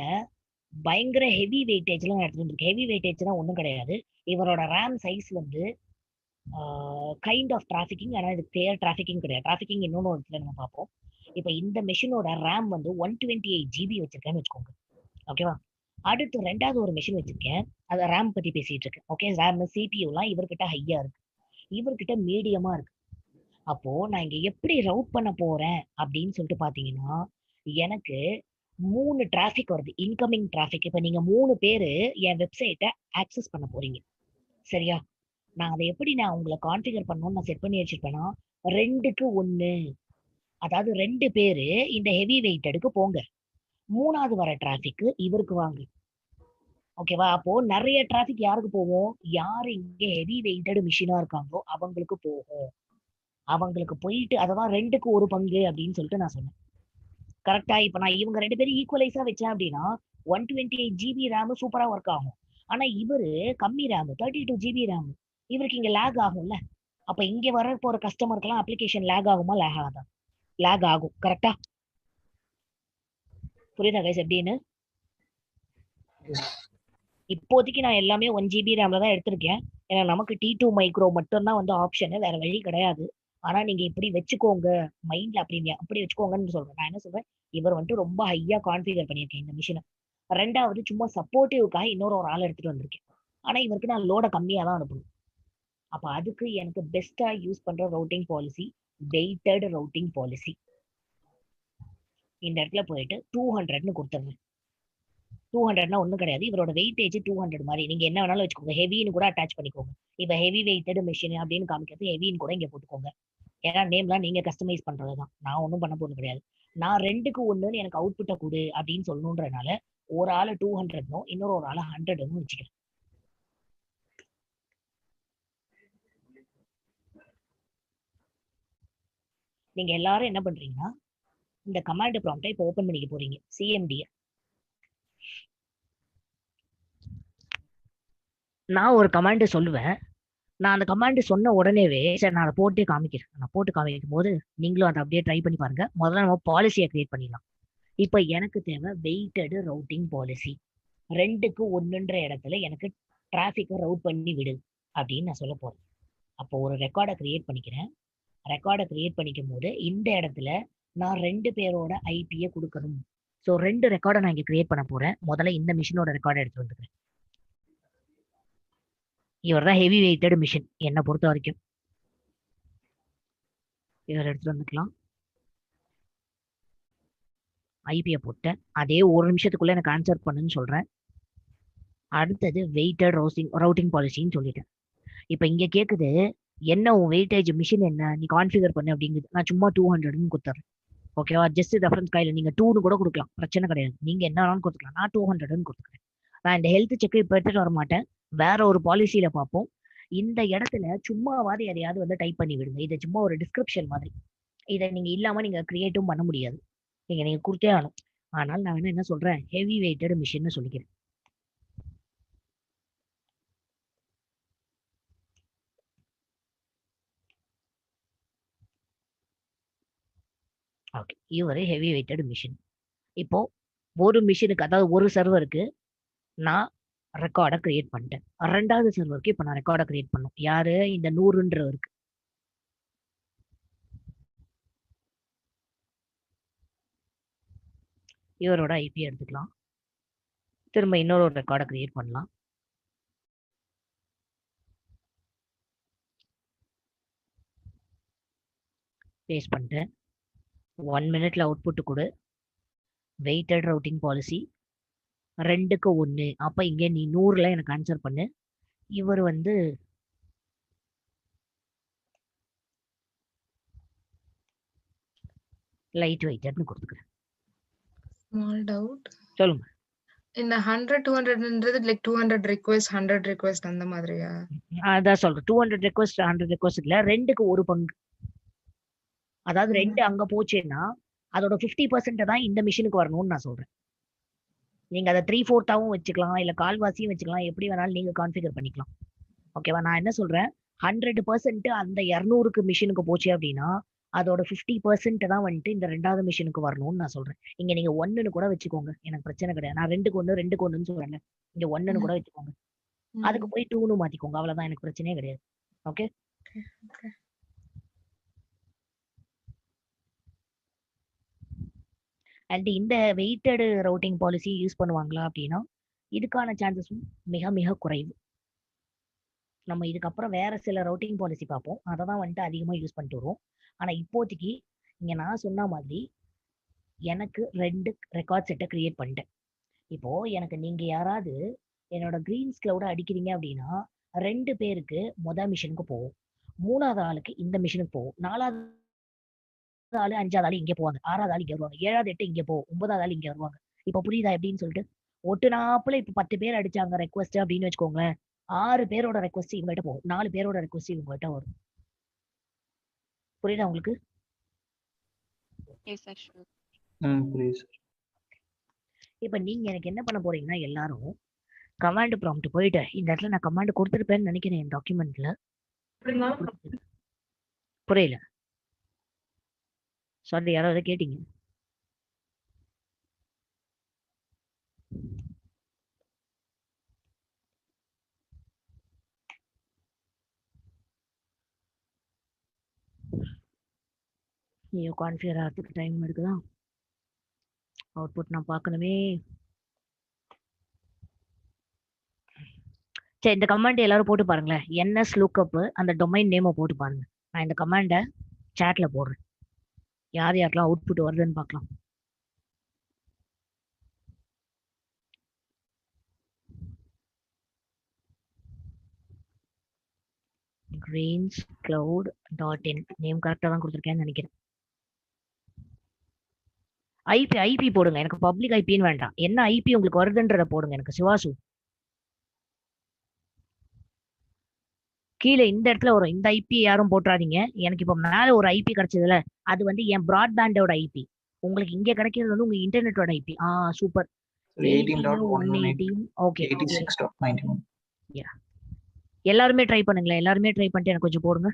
பயங்கர ஹெவி வெயிட்டேஜ்ல நான் எடுத்துட்டு இருக்கேன். ஹெவி வெயிட்டேஜ்னா ஒண்ணும் கிடையாது. இவரோட ரேம் சைஸ் வந்து கைண்ட் ஆஃப் டிராஃபிக்கிங். ஆனா இது கிளியர் டிராஃபிக்கிங் கிடையாது. டிராஃபிக்கிங் இன்னொன்னு இடத்துல நம்ம பார்ப்போம். இப்ப இந்த மெஷினோட ரேம் வந்து 128 GB வச்சிருக்கேன்னு வச்சுக்கோங்க. ஓகேவா? அடுத்து 2வது ஒரு மெஷின் வச்சிருக்கேன். அத ரேம் பத்தி பேசிட்டு இருக்கேன். ஓகே, ரேம் CPU எல்லாம் இவர்கிட்ட ஹையா இருக்கு, இவர்கிட்ட மீடியமா இருக்கு. அப்போ நான் இங்க எப்படி ரவுட் பண்ண போறேன் அப்படின்னு சொல்லிட்டு பாத்தீங்கன்னா, எனக்கு 3 டிராஃபிக் வருது, இன்கமிங் டிராஃபிக். இப்ப நீங்க 3 பேரு என் வெப்சைட்டை ஆக்சஸ் பண்ண போறீங்க, சரியா? நான் அதை எப்படி நான் உங்களை கான்ஃபிகர் பண்ணணும்னு நான் செட் பண்ணி வச்சிருப்பேன்னா, 2க்கு 1. அதாவது 2 பேரு இந்த ஹெவி வெயிட்டடுக்கு போங்க, 3வது வர டிராஃபிக் இவருக்கு வாங்க. ஓகேவா? அப்போ நிறைய டிராஃபிக் யாருக்கு போகும்? யாரு இங்க ஹெவி வெயிட்டட் மிஷினா இருக்காங்களோ அவங்களுக்கு போகும். அவங்களுக்கு போயிட்டு அததான் 2க்கு 1 பங்கு அப்படின்னு சொல்லிட்டு நான் சொன்னேன். கரெக்டா? இப்ப நான் இவங்க 2 பேரும் ஈக்குவலைஸா வச்சேன் அப்படின்னா 128 GB ரேம் சூப்பரா ஒர்க் ஆகும். ஆனா இவரு கம்மி ரேம், 32 GB ரேம். இவருக்கு இங்க லேக் ஆகும்ல. அப்ப இங்க வர போற கஸ்டமருக்கெல்லாம் அப்ளிகேஷன் லேக் ஆகுமா? லேக் ஆகாதா? லேக் ஆகும். கரெக்டா? புரியுதா கைஸ் எப்படின்னு? இப்போதைக்கு நான் எல்லாமே 1 GB ரேம்ல தான் எடுத்திருக்கேன். ஏன்னா நமக்கு T2 மைக்ரோ மட்டும்தான் வந்து ஆப்ஷன், வேற வழி கிடையாது. ஆனா நீங்க இப்படி வச்சுக்கோங்க மைண்ட்ல, அப்படி வச்சுக்கோங்கன்னு சொல்றேன். நான் என்ன சொல்றேன், இவர் வந்துட்டு ரொம்ப ஹையா கான்ஃபிகர் பண்ணியிருக்கேன் இந்த மிஷினை. 2வது சும்மா சப்போர்ட்டிவ்காக இன்னொரு ஒரு ஆள் எடுத்துட்டு வந்திருக்கேன். ஆனா இவருக்கு நான் லோட கம்மியா தான் அனுப்பணும். அப்ப அதுக்கு எனக்கு பெஸ்டா யூஸ் பண்ற routing policy weighted routing policy. இந்த இடத்துல போயிட்டு 200ன்னு கொடுத்துருங்க. 200னா ஒண்ணும் கிடையாது. இவரோட வெயிட்டேஜ் 200 மாதிரி நீங்க என்ன வேணாலும் வச்சுக்கோங்க. ஹெவின்னு கூட அட்டாச் பண்ணிக்கோங்க. இப்ப ஹெவி வெயிட்டட் மிஷின் அப்படின்னு காமிக்கிறது ஹெவின்னு கூட இங்க போட்டுக்கோங்க. ஏன்னா நேம்லாம் நீங்க கஸ்டமைஸ் பண்றதுதான், நான் ஒன்றும் பண்ண போறது கிடையாது. நான் 2க்கு 1ன்னு எனக்கு அவுட்புட்டை கொடு அப்படின்னு சொல்லணுன்றதுனால ஒரு ஆளு 200னும் இன்னொரு ஒரு ஆளு 100ன்னு வச்சுக்கிறேன். நீங்க எல்லாரும் என்ன பண்றீங்கன்னா இந்த கமாண்ட் ப்ராம்ப்டை இப்போ ஓபன் பண்ணிக்க போறீங்க. சிஎம்டி நான் ஒரு கமாண்ட் சொல்லுவேன். நான் அந்த கமாண்ட் சொன்ன உடனேவே சரி நான் அதை போட்டே காமிக்கிறேன். நான் போட்டு காமிக்கும் போது நீங்களும் அதை அப்படியே ட்ரை பண்ணி பாருங்க. முதல்ல நம்ம பாலிசியை கிரியேட் பண்ணிடலாம். இப்போ எனக்கு தேவை வெயிட்டட் ரவுட்டிங் பாலிசி. 2க்கு 1ன்ற இடத்துல எனக்கு டிராஃபிக்கை ரவுட் பண்ணி விடு அப்படின்னு நான் சொல்ல போறேன். அப்போ ஒரு ரெக்கார்டை கிரியேட் பண்ணிக்கிறேன். ரெக்கார்டை கிரியேட் பண்ணிக்கும் போது இந்த இடத்துல நான் 2 பேரோட ஐபியை கொடுக்கணும். ஸோ 2 ரெக்கார்டை நான் இங்கே கிரியேட் பண்ண போறேன். முதல்ல இந்த மிஷினோட ரெக்கார்டை எடுத்து வந்துக்கிறேன். இவர் தான் ஹெவி வெயிட்டட் மிஷின் என்னை பொறுத்த வரைக்கும். இவர் எடுத்துட்டு வந்துக்கலாம். ஐபியை போட்டேன். அதே ஒரு நிமிஷத்துக்குள்ள எனக்கு ஆன்சர் பண்ணுன்னு சொல்றேன். அடுத்தது வெயிட்டட் ரவுட்டிங் பாலிசின்னு சொல்லிட்டேன். இப்போ இங்க கேக்குது என்ன உன் வெயிட்டேஜ் மிஷின் என்ன நீ கான்ஃபிகர் பண்ணு அப்படிங்குது. நான் சும்மா 200ன்னு கொடுத்துறேன். ஓகேவா? ஜஸ்ட் ரெஃபரன்ஸ் கையில் நீங்க 2ன்னு கூட கொடுக்கலாம், பிரச்சனை கிடையாது. நீங்க என்ன வேணாலும் கொடுத்துக்கலாம். நான் 200ன்னு கொடுத்துக்கிறேன். நான் இந்த ஹெல்த் செக் இப்போ எடுத்துட்டு வர மாட்டேன், வேற ஒரு பாலிசியில பார்ப்போம். இந்த இடத்துல சும்மாவாது எதையாவது வந்து டைப் பண்ணி விடுங்க. இது சும்மா ஒரு டிஸ்கிரிப்ஷன் மாதிரி. இதை நீங்க இல்லாம நீங்க கிரியேட்டும் பண்ண முடியாது. நீங்க கொடுத்தே ஆகணும். ஆனால் நான் என்ன சொல்றேன், ஹெவி வெயிட்டட் மிஷின்னு சொல்லிக்கிறேன். ஓகே, இவரு ஹெவி வெயிட்டட் மிஷின். இப்போ ஒரு மிஷினுக்கு, அதாவது ஒரு சர்வருக்கு நான் ரெக்கார்டை கிரியேட் பண்ணிட்டேன். 2வது சர்வருக்கு இப்போ நான் ரெக்கார்டை கிரியேட் பண்ணோம். யாரு? இந்த 100ன்றவருக்கு. இவரோட ஐபி எடுத்துக்கலாம். திரும்ப இன்னொரு ரெக்கார்டை கிரியேட் பண்ணலாம். பேஸ்ட் பண்ணிட்டேன். 1 மினிட்ல அவுட்புட் கொடு. வெயிட்டட் ரவுட்டிங் பாலிசி 2க்கு 1. அப்ப இங்க நீ 100ல எனக்கு ஆன்சர் பண்ணு. இவர் வந்து லைட் வெயிட்டட்னு கொடுத்துக்கிறேன். Small doubt. சொல்லுங்க. இந்த 100 200ன்றது லைக் 200 ரிக்வெஸ்ட் 100 ரிக்வெஸ்ட் அந்த மாதிரியா? அதான் சொல்றேன். 200 ரெக்வஸ்ட் 100 ரெக்வஸ்ட் இல்ல, 2க்கு 1 பங்கு. அதாவது 2 அங்க போச்சுன்னா அதோட 50% தான் இந்த மிஷினுக்கு வரணும்னு நான் சொல்றேன். நீங்க அதை 3/4 வச்சுக்கலாம், இல்ல கால்வாசியும் வச்சுக்கலாம், எப்படி வேணாலும் நீங்க கான்ஃபிகர் பண்ணிக்கலாம். ஓகேவா? நான் என்ன சொல்றேன், 100% அந்த 200க்கு மிஷினுக்கு போச்சு அப்படின்னா அதோட 50% தான் வந்துட்டு இந்த 2வது மிஷினுக்கு வரணும்னு நான் சொல்றேன். இங்க நீங்க 1ன்னு கூட வச்சுக்கோங்க, எனக்கு பிரச்சனை கிடையாது. நான் 2க்கு 1 2க்கு 1ன்னு சொல்றேன். இங்க 1ன்னு கூட வச்சுக்கோங்க. அதுக்கு போய் 2ன்னு மாத்திக்கோங்க, அவ்வளவுதான், எனக்கு பிரச்சனையே கிடையாது. ஓகே. அண்ட் இந்த வெயிட்டட் ரவுட்டிங் பாலிசி யூஸ் பண்ணுவாங்களா அப்படின்னா இதுக்கான சான்சஸும் மிக மிக குறைவு. நம்ம இதுக்கப்புறம் வேற சில ரவுட்டிங் பாலிசி பார்ப்போம், அதை தான் வந்துட்டு அதிகமாக யூஸ் பண்ணிட்டு வருவோம். ஆனால் இப்போதைக்கு இங்கே நான் சொன்ன மாதிரி எனக்கு 2 ரெக்கார்ட் செட்டை கிரியேட் பண்ணிட்டேன். இப்போ எனக்கு நீங்க யாராவது என்னோட கிரீன்ஸ் கிளவுட அடிக்கிறீங்க அப்படின்னா 2 பேருக்கு மிஷினுக்கு போகும், 3வது ஆளுக்கு இந்த மிஷினுக்கு போகும், 4வது ஆளு 5வது ஆளு இங்க போவாங்க, 6வது ஆளு இங்க வருவாங்க, 7வது 8 இங்க போகும், 9வது ஆளு இங்க வருவாங்க. இப்ப புரியுதா எப்படின்னு சொல்லிட்டு? ஒட்டுனாப்புல இப்ப 10 பேர் அடிச்சாங்க ரெக்வஸ்ட் அப்படின்னு வச்சுக்கோங்களேன், 6 பேரோட ரெக்வஸ்ட் இவங்ககிட்ட போகும், 4 பேரோட ரெக்வஸ்ட் இவங்ககிட்ட வரும். புரியுதா உங்களுக்கு? இப்ப நீங்க எனக்கு என்ன பண்ண போறீங்கன்னா, எல்லாரும் கமாண்ட் ப்ராம்ப்ட் போயிட்டு, இந்த இடத்துல நான் கமாண்ட் கொடுத்துருப்பேன்னு நினைக்கிறேன் என் டாக்குமெண்ட்ல. புரியல, சாரி, யாராவது கேட்டீங்க? ஐயோ, கான்ஃபிகர் ஆகிறதுக்கு டைம் எடுக்குதா? அவுட்புட் நான் பார்க்கணுமே. சரி, இந்த கமாண்ட் எல்லாரும் போட்டு பாருங்களேன். என்எஸ் லுக்அப் அந்த டொமைன் நேமை போட்டு பாருங்க. நான் இந்த கமாண்டை சாட்ல போடுறேன், யார் யாருக்கெல்லாம் அவுட்புட் வருதுன்னு பார்க்கலாம். greenscloud.in நேம் கரெக்டாக தான் கொடுத்துருக்கேன்னு நினைக்கிறேன். ஐபி போடுங்க, எனக்கு பப்ளிக் ஐபின்னு வேண்டாம். என்ன ஐபி உங்களுக்கு வருதுன்றத போடுங்க எனக்கு. சிவாசு கீழே இந்த இடத்துல வரும். இந்த ஐபி யாரும் போட்டுறாதீங்க. எனக்கு இப்போ மேல ஒரு ஐபி கிடைச்சதுல அது வந்து என் பிராட்பேண்டோட ஐபி. உங்களுக்கு இங்க கிடைக்கிறது வந்து உங்க இன்டர்நெட்டோட ஐபி. சூப்பர். 18.118. ஓகே. 86.91. எல்லாருமே ட்ரை பண்ணுங்களேன். எல்லாருமே ட்ரை பண்ணிட்டு எனக்கு கொஞ்சம் போடுங்க.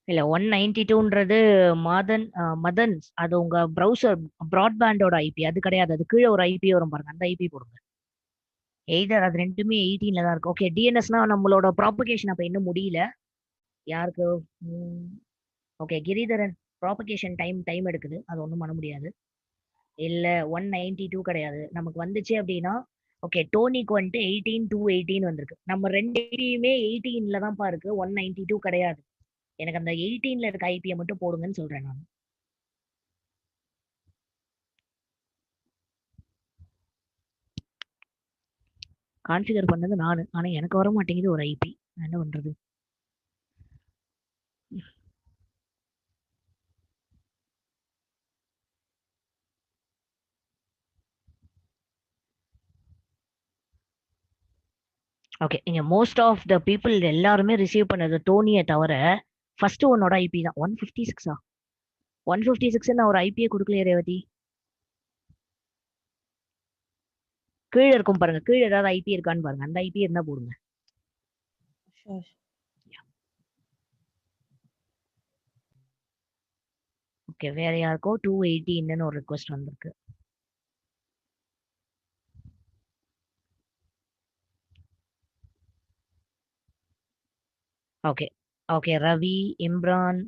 இல்ல 192ன்றது மதன் அது உங்க ப்ரௌசர் பிராட்பேண்டோட ஐபி. அது கிடையாது. அது கீழே ஒரு ஐபி வரும் பாருங்க. அந்த ஐபி போடுங்க. எய்தர் அது ரெண்டுமே 18ல தான் இருக்கு. ஓகே. டிஎன்எஸ்னா நம்மளோட ப்ராபகேஷன் அப்ப இன்னும் முடியல. யாருக்கு? ஓகே. கிரிதரன் ப்ராபகேஷன் டைம் எடுக்குது. அது ஒன்றும் பண்ண முடியாது. இல்ல 192 கிடையாது. நமக்கு வந்துச்சு அப்படின்னா ஓகே. டோனிக்கு வந்துட்டு 18.218 வந்திருக்கு. நம்ம ரெண்டு ஐபியுமே 18ல தான்ப்பா இருக்கு. 192 கிடையாது. எனக்கு அந்த 18ல இருக்க ஐபியை மட்டும் போடுங்கன்னு சொல்றேன் நான். கான்ஃபிகர் பண்ணது நானு. ஆனா எனக்கு வர மாட்டேங்குது ஒரு ஐபி. என்ன பண்றது? ஓகே. இங்க மோஸ்ட் ஆஃப் த பீப்புள் எல்லாருமே ரிசீவ் பண்ணது டோனியை தவிர ஃபர்ஸ்ட் ஒன்னோட ஐபி தான். 156 156 நான் ஒரு ஐபியை கொடுக்கலையே ரேவதி. கீழே இருக்கும் பாருங்க. கீழே ஏதாவது ஐபி இருக்கான்னு பாருங்க. அந்த ஐபி இருந்தா போடுங்க. ஓகே. வேற யாருக்கோ 218 ஒரு ரிக்வெஸ்ட் வந்திருக்கு. Okay. Okay. Ravi, Imran.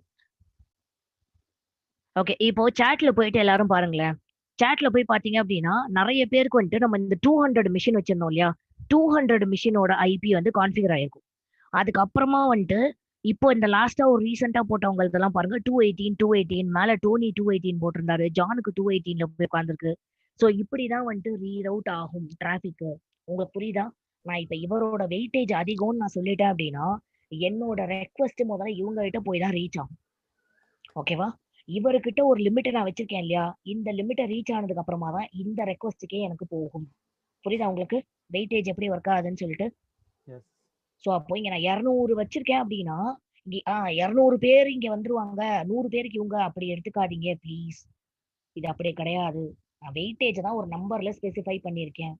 Okay. இப்போ சாட்ல போயிட்டு எல்லாரும் பாருங்களேன். சாட்ல போய் பாத்தீங்க அப்படின்னா நிறைய பேருக்கு வந்துட்டு நம்ம இந்த 200 மிஷின் வச்சிருந்தோம் இல்லையா? 200 மிஷினோட ஐபி வந்து கான்ஃபிகர் ஆயிருக்கும். அதுக்கப்புறமா வந்துட்டு இப்போ இந்த லாஸ்டா ஒரு ரீசெண்டா போட்டவங்களுக்கெல்லாம் பாருங்க 218 மேல டோனி 218 போட்டிருந்தாரு. ஜானுக்கு 218ல போய் உட்காந்துருக்கு. ஸோ இப்படிதான் வந்துட்டு ரீரவுட் ஆகும் டிராபிக். உங்களுக்கு புரியுதா? நான் இப்ப இவரோட வெயிட்டேஜ் அதிகம்னு நான் சொல்லிட்டேன் அப்படின்னா என்னோட ரெக்வஸ்ட் முதல்ல இவங்க கிட்ட போய் தான் ரீச் ஆகும். ஓகேவா? இவர்கிட்ட ஒரு லிமிட்டை நான் வச்சிருக்கேன் இல்லையா? இந்த லிமிட்டை ரீச் ஆனதுக்கு அப்புறமா தான் இந்த ரெக்வஸ்ட்டுக்கே எனக்கு போகும். புரியுதா உங்களுக்கு வெயிட்டேஜ் எப்படி ஒர்க் ஆகுதுன்னு சொல்லிட்டு? ஸோ அப்போ இங்க நான் 200 வச்சிருக்கேன் அப்படின்னா 200 பேர் இங்க வந்துருவாங்க, 100 பேருக்கு இவங்க அப்படி எடுத்துக்காதீங்க ப்ளீஸ். இது அப்படியே கிடையாது. நான் வெயிட்டேஜ் தான் ஒரு நம்பர்ல ஸ்பெசிஃபை பண்ணியிருக்கேன்.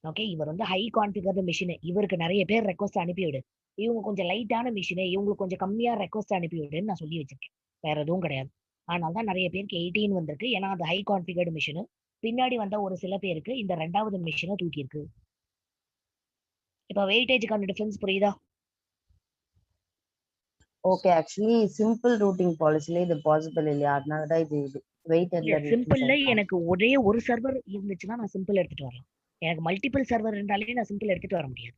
ஓகே. இவர் வந்து ஹை கான்ஃபிகர்டு மிஷின். இவருக்கு நிறைய பேர் ரெக்வஸ்ட் அனுப்பிவிடு. இவங்க கொஞ்சம் லைட்டான மிஷின், இவங்களுக்கு கொஞ்சம் கம்மியா ரெக்வஸ்ட் அனுப்பிவிடுன்னு நான் சொல்லி வச்சிருக்கேன். வேற எதுவும் கிடையாது. அதனால தான் நிறைய பேருக்கு 18 வந்திருக்கு. ஏன்னா அது ஹை கான்ஃபிகர்டு மிஷின். பின்னாடி வந்த ஒரு சில பேருக்கு இந்த ரெண்டாவது மிஷினை தூக்கி இருக்கு. இப்ப வெயிட்டேஜுக்கான டிஃபரன்ஸ் புரியுதா? ஓகே. ஆக்சுவலி சிம்பிள் ரூட்டிங் பாலிசில இது பாசிபிள் இல்லையா? அதனால தான் இது வெயிட்டட்ல சிம்பிள்ல எனக்கு ஒரே ஒரு சர்வர் இருந்துச்சுன்னா நான் சிம்பிள் எடுத்துட்டு வரலாம். எனக்கு மல்டிபிள் சர்வர் இருந்தாலே நான் சிம்பிள் எடுத்துட்டு வர முடியாது.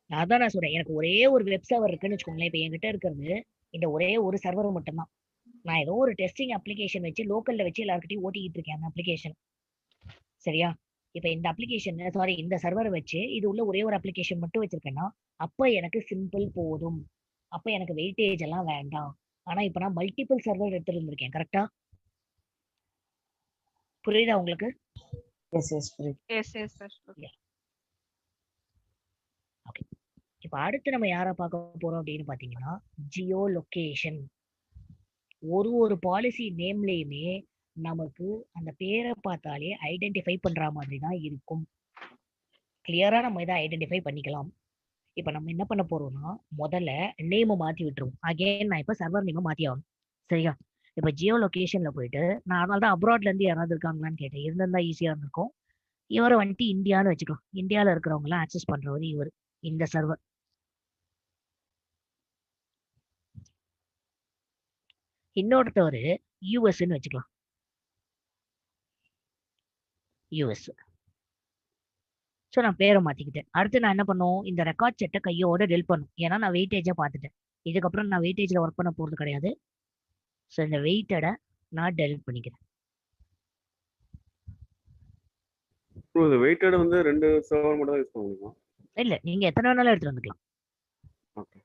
அதான் நான் சொல்றேன். எனக்கு ஒரே ஒரு வெப் சர்வர் இருக்குன்னு வச்சுக்கோங்களேன். இப்ப என்கிட்ட இருக்கிறது இந்த ஒரே ஒரு சர்வர் மட்டும்தான். நான் ஏதோ ஒரு டெஸ்டிங் அப்ளிகேஷன் வச்சு லோக்கல்ல வச்சு எல்லாருக்கிட்டையும் ஓட்டிக்கிட்டு இருக்கேன் அந்த அப்ளிகேஷன். சரியா? இப்ப இந்த அப்ளிகேஷன் இந்த சர்வரை வச்சு இது உள்ள ஒரே ஒரு அப்ளிகேஷன் மட்டும் வச்சிருக்கேன்னா அப்ப எனக்கு சிம்பிள் போதும். அப்ப எனக்கு வெயிட்டேஜ் எல்லாம் வேண்டாம். ஆனா இப்ப நான் மல்டிபிள் சர்வர் எடுத்துட்டு இருந்திருக்கேன். கரெக்டா? புரியுதா உங்களுக்கு? ஓகே. இப்ப அடுத்து நம்ம யாரை பார்க்க போறோம் அப்படின்னு பாத்தீங்கன்னா ஜியோ லொகேஷன். ஒரு பாலிசி நேம்லயுமே நமக்கு அந்த பேரை பார்த்தாலே ஐடென்டிஃபை பண்ற மாதிரி தான் இருக்கும். கிளியரா நம்ம இதை ஐடென்டிஃபை பண்ணிக்கலாம். இப்ப நம்ம என்ன பண்ண போறோம்னா முதல்ல நேம் மாத்தி விட்டுருவோம். அகைன் நான் இப்ப சர்வர் நேம் மாத்தி ஆகணும். சரியா? இப்ப ஜியோ லொகேஷன்ல போயிட்டு நான் அதனால தான் அப்ராட்ல இருந்து யாராவது இருக்காங்களான்னு கேட்டேன். இருந்தா ஈஸியா இருந்திருக்கும். இவரை வந்துட்டு இந்தியான்னு வச்சுக்கலாம். இந்தியாவில இருக்கிறவங்க எல்லாம் ஆக்சஸ் பண்றவர் இவர். இந்த சர்வர் இன்னொருத்தவர் யூஎஸ்ன்னு வச்சுக்கலாம். யூஎஸ். ஸோ நான் பேரை மாத்திக்கிட்டேன். அடுத்து நான் என்ன பண்ணும், இந்த ரெக்கார்ட் செட்டை கையோட டெல் பண்ணும். ஏன்னா நான் வெயிட்டேஜா பார்த்துட்டேன். இதுக்கப்புறம் நான் வெயிட்டேஜ்ல ஒர்க் பண்ண போறது கிடையாது. ஸோ இந்த வெயிட்டடை நான் டெலிட் பண்ணிக்கிறேன். ப்ரோ இது வெயிட்டட் வந்து 2 சர்வர் மட்டும் தான் யூஸ் பண்ண முடியுமா? இல்ல நீங்க எத்தனை வேணாலும் எடுத்துட்டு வந்துக்கலாம். ஓகே.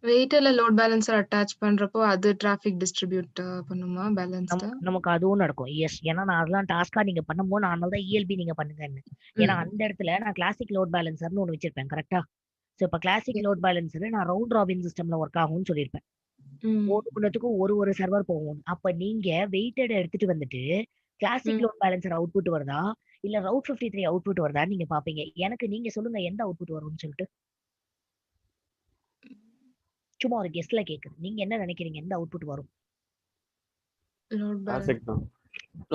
வெயிட்டர்ல லோட் பேலன்சர் அட்டாச் பண்றப்போ அது டிராஃபிக் டிஸ்ட்ரிபியூட் பண்ணுமா பேலன்ஸ்டா? நமக்கு அதுவும் நடக்கும். எஸ். ஏன்னா நான் அதெல்லாம் டாஸ்கா நீங்க பண்ணும்போது நான் அதனால தான் இஎல்பி நீங்க பண்ணுங்கன்னு. ஏன்னா அந்த இடத்துல நான் கிளாசிக் லோட் பேலன்சர்னு ஒண்ணு வச்சிருப்பேன். கரெக்டா? சோ இப்ப கிளாசிக் லோட் பேலன்சர் நான் ரவுண்ட் ராபின் சிஸ்டம்ல ஒர்க் ஆகும்னு சொல்லியிருப்பேன். ஒண்ணுத்துக்கும் ஒரு சர்வர் போகும். அப்ப நீங்க வெயிட்டட் எடுத்துட்டு வந்துட்டு கிளாசிக் லோட் பேலன்சர் அவுட்புட் வருதா இல்ல ரவுட் 53 அவுட்புட் வருதான்னு நீங்க பாப்பீங்க. எனக்கு நீங்க சொல்லுங்க எந்த அவுட்புட் வரும்னு சொல்லிட்டு. சும்மா ஒரு கெஸ்ட்ல கேக்குது. நீங்க என்ன நினைக்கிறீங்க எந்த அவுட்புட் வரும்? லோட் பேலன்ஸ் கிளாசிக் தான்.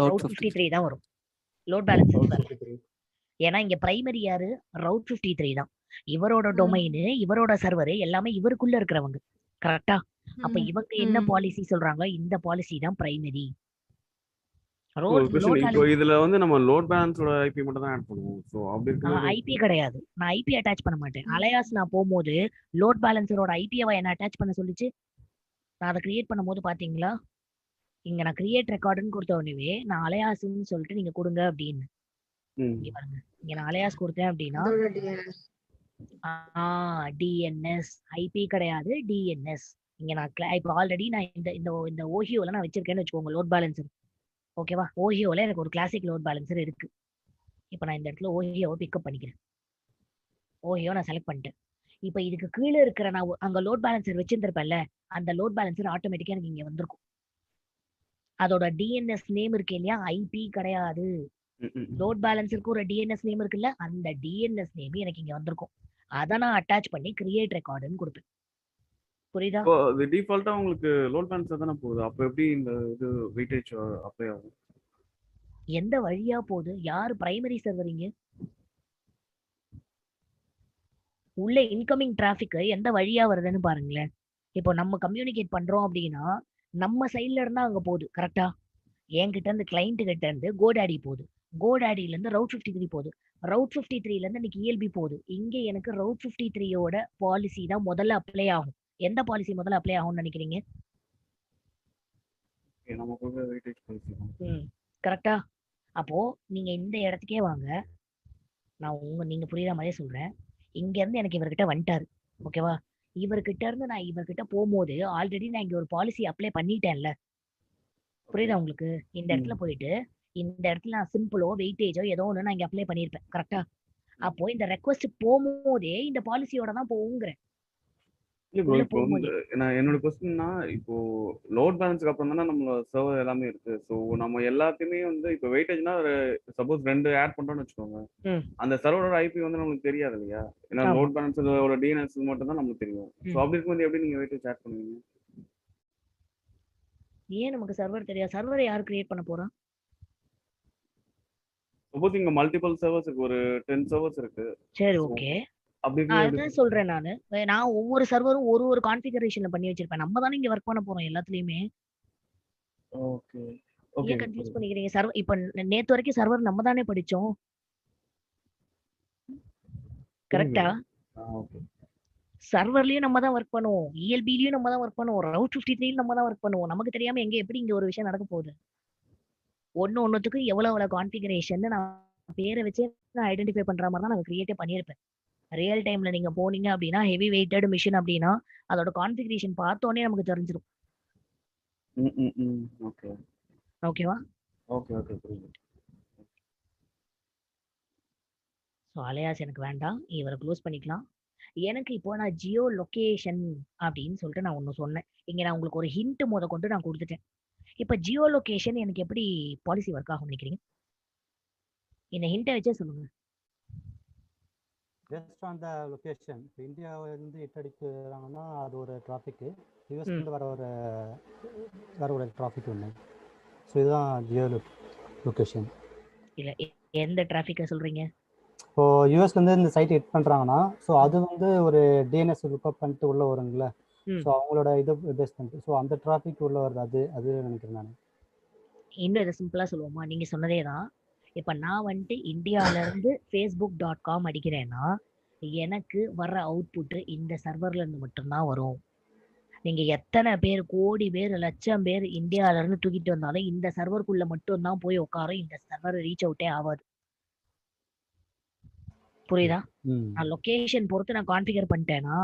ரவுட் 53 தான் வரும். லோட் பேலன்சர் வரல. ஏன்னா இங்க பிரைமரி யாரு? ரவுட் 53 தான். இவரோட டொமைன், இவரோட சர்வர் எல்லாமே இவருக்குள்ள இருக்கிறவங்க. கரெக்டா? அப்ப இவங்க என்ன பாலிசி சொல்றாங்க? இந்த பாலிசி தான் பிரைமரி. ஒரு கொஸ்டின் இப்போ இதுல வந்து நம்ம லோட் பேலன்ஸோட ஐபி மட்டும் தான் ஆட் பண்ணுவோம். சோ அப்படி இருக்கும்போது ஐபி கிடையாது. நான் ஐபி அட்டாச் பண்ண மாட்டேன். அலையாஸ் நான் போகும்போது லோட் பேலன்சரோட ஐபியை என்ன அட்டாச் பண்ண சொல்லிச்சு? நான் அதை கிரியேட் பண்ணும்போது பாத்தீங்களா? இங்க நான் கிரியேட் ரெக்கார்டுன்னு கொடுத்த உடனே நான் அலையாஸ்ன்னு சொல்லிட்டு நீங்க கொடுங்க அப்படின்னு. இங்க பாருங்க. இங்க நான் அலையாஸ் கொடுத்தேன் அப்படின்னா டிஎன்எஸ் ஐபி கிடையாது, டிஎன்எஸ். இங்க நான் இப்போ ஆல்ரெடி நான் இந்த ஓஹியோல நான் வச்சிருக்கேன்னு வச்சுக்கோங்க லோட் பேலன்சர். ஓகேவா? ஓஹியோல எனக்கு ஒரு கிளாசிக் லோட் பேலன்சர் இருக்கு. இப்போ நான் இந்த இடத்துல ஓஹியோவை பிக்கப் பண்ணிக்கிறேன். ஓஹியோ நான் செலக்ட் பண்ணிட்டேன். இப்போ இதுக்கு கீழே இருக்கிற நான் அங்க லோட் பேலன்சர் வச்சிருந்திருப்பேன்ல, அந்த லோட் பேலன்சர் ஆட்டோமேட்டிக்கா எனக்கு இங்க வந்திருக்கும். அதோட டிஎன்எஸ் நேம் இருக்கு இல்லையா? ஐபி கிடையாது. லோட் பேலன்சருக்கு ஒரு டிஎன்எஸ் நேம் இருக்குல்ல, அந்த டிஎன்எஸ் நேம் எனக்கு இங்க வந்திருக்கும். அதை நான் அட்டாச் பண்ணி கிரியேட் ரெக்கார்டுன்னு கொடுப்பேன். புரியுதா? இப்போ அது டிஃபால்ட்டா உங்களுக்கு லோட் பேலன்சர் தானே போகுது. அப்ப எப்படி இந்த இது வெயிட்டேஜ் அப்ளை ஆகும்? எந்த வழியா போகுது? யாரு பிரைமரி சர்வரிங்க? உள்ள இன்கமிங் டிராபிக் எந்த வழியா வருதுன்னு பாருங்களேன். இப்போ நம்ம கம்யூனிகேட் பண்றோம் அப்படின்னா நம்ம சைட்ல இருந்தா அங்க போகுது. கரெக்டா? என்கிட்ட இருந்து கிளைண்ட் கிட்ட இருந்து கோடாடி போகுது. கோடாடில இருந்து ரவுட் 53 போகுது. ரவுட் 53ல இருந்து இன்னைக்கு இஎல்பி போகுது. இங்க எனக்கு ரவுட் 53யோட பாலிசி தான் முதல்ல அப்ளை ஆகும். எந்த பாலிசி முதல்ல அப்ளை ஆகும்னு நினைக்கிறீங்க? நமக்கு வெயிட்டேஜ் பாலிசி தான். கரெக்டா? அப்போ நீங்க இந்த இடத்துக்கே வாங்க. நான் நீங்க புரியுற மாதிரியே சொல்றேன். இங்க இருந்து எனக்கு இவர்கிட்ட வந்துட்டாரு. ஓகேவா? இவர்கிட்ட இருந்து நான் இவர்கிட்ட போகும்போது ஆல்ரெடி நான் இங்க ஒரு பாலிசி அப்ளை பண்ணிட்டேன்ல. புரியுதா உங்களுக்கு? இந்த இடத்துல போயிட்டு இந்த இடத்துல நான் சிம்பிளோ வெயிட்டேஜோ ஏதோ ஒண்ணு நான் இங்க அப்ளை பண்ணிருப்பேன். கரெக்டா? அப்போ இந்த ரெக்வஸ்ட் போகும்போதே இந்த பாலிசியோட தான் போகுங்கிறேன். இப்போ நான் என்னோட கொஸ்டின்னா, இப்போ லோட் பேலன்ஸ்க்கு அப்புறம் தானே நம்ம சர்வர் எல்லாமே இருக்கு. ஸோ நம்ம எல்லாத்தையுமே வந்து இப்போ வெயிட்டேஜ்னா சப்போஸ் 2 ஆட் பண்றோம்னு வச்சுக்கோங்க. அந்த சர்வரோட ஐபி வந்து நமக்கு தெரியாது இல்லையா? ஏன்னா லோட் பேலன்ஸோட டிஎன்எஸ் மட்டும் தான் நமக்கு தெரியும். ஸோ அப்படி இருக்கும்போது எப்படி நீங்க வெயிட்டேஜ் ஆட் பண்ணுவீங்க? ஏன் நமக்கு சர்வர் தெரியாது? சர்வரை யார் கிரியேட் பண்ண போறா? சப்போஸ் இங்க மல்டிபிள் சர்வர்ஸ் இருக்கு, ஒரு 10 சர்வர்ஸ் இருக்கு. சரி, ஓகே. அதான் சொல்றேன் நானு. நான் ஒவ்வொரு சர்வரும் ஒரு கான்ஃபிகரேஷன்ல பண்ணி வச்சிருப்பேன். நம்ம தானே இங்க ஒர்க் பண்ண போறோம் எல்லாத்துலயுமே. ஓகே. ஏன் கன்ஃபியூஸ் பண்ணிக்கிறீங்க? சர்வர் இப்ப நேத்து வரைக்கும் சர்வர் நம்ம தானே படிச்சோம். கரெக்டா? சர்வர்லயும் நம்ம தான் ஒர்க் பண்ணுவோம். இஎல்பிலயும் நம்ம தான் ஒர்க் பண்ணுவோம். ரவுட் 53லயும் நம்ம தான் ஒர்க் பண்ணுவோம். நமக்கு தெரியாம எங்க எப்படி இங்க ஒரு விஷயம் நடக்க போகுது? ஒண்ணுத்துக்கு எவ்வளவு கான்ஃபிகரேஷன் நான் பேரை வச்சு நான் ஐடென்டிஃபை பண்ற மாதிரி தான் நான் கிரியேட்டே பண்ணியிருப்பேன். ரியல் டைம்ல நீங்க போனீங்க அப்படின்னா ஹெவி வெயிட்டட் மிஷின் அப்படின்னா அதோட கான்ஃபிகரேஷன் பார்த்தோன்னே நமக்கு தெரிஞ்சிடும். ஓகேவா? ஸோ அலையாஸ் எனக்கு வேண்டாம். இவரை க்ளோஸ் பண்ணிக்கலாம். எனக்கு இப்போ நான் ஜியோ லொகேஷன் அப்படின்னு சொல்லிட்டு நான் ஒன்று சொன்னேன். இங்க நான் உங்களுக்கு ஒரு ஹிண்ட் கொண்டு நான் கொடுத்துட்டேன். இப்போ ஜியோ லொகேஷன் எனக்கு எப்படி பாலிசி ஒர்க் ஆகும் நினைக்கிறீங்க? இந்த ஹிண்ட்டை வச்சே சொல்லுங்க. Based on the location. இப்போ இந்தியாவிலிருந்து இட்டடிக்கிறாங்கன்னா அது ஒரு டிராஃபிக்கு, யூஎஸ்லேருந்து வர ஒரு டிராஃபிக் ஒன்று. ஸோ இதுதான் ஜியோ லொகேஷன். இல்லை, எந்த டிராஃபிக்கை சொல்றீங்க? இப்போ யூஎஸ்லேருந்து இந்த சைட் ஹிட் பண்ணுறாங்கன்னா ஸோ அது வந்து ஒரு டிஎன்எஸ் லுக்அப் பண்ணிட்டு உள்ள வருங்களே. ஸோ அவங்களோட இதை பேஸ் பண்ணிட்டு ஸோ அந்த டிராஃபிக் உள்ள வருது. அது நினைக்கிறேன் நான். இன்னும் இதை சிம்பிளா சொல்லுவோமா? நீங்க சொன்னதே தான். இப்ப நான் வந்துட்டு இந்தியால இருந்து facebook.com அடிக்கிறேன்னா எனக்கு வர்ற அவுட்புட் இந்த சர்வர்ல இருந்து மட்டும்தான் வரும். நீங்க எத்தனை பேர், கோடி பேர், லட்சம் பேர் இந்தியால இருந்து தூக்கிட்டு வந்தாலும் இந்த சர்வருக்குள்ள மட்டும் தான் போய் உட்காரும். இந்த சர்வர் ரீச் அவுட்டே ஆகாது. புரியுதா? நான் லொகேஷன் பொறுத்து நான் கான்ஃபிகர் பண்ணிட்டேன்னா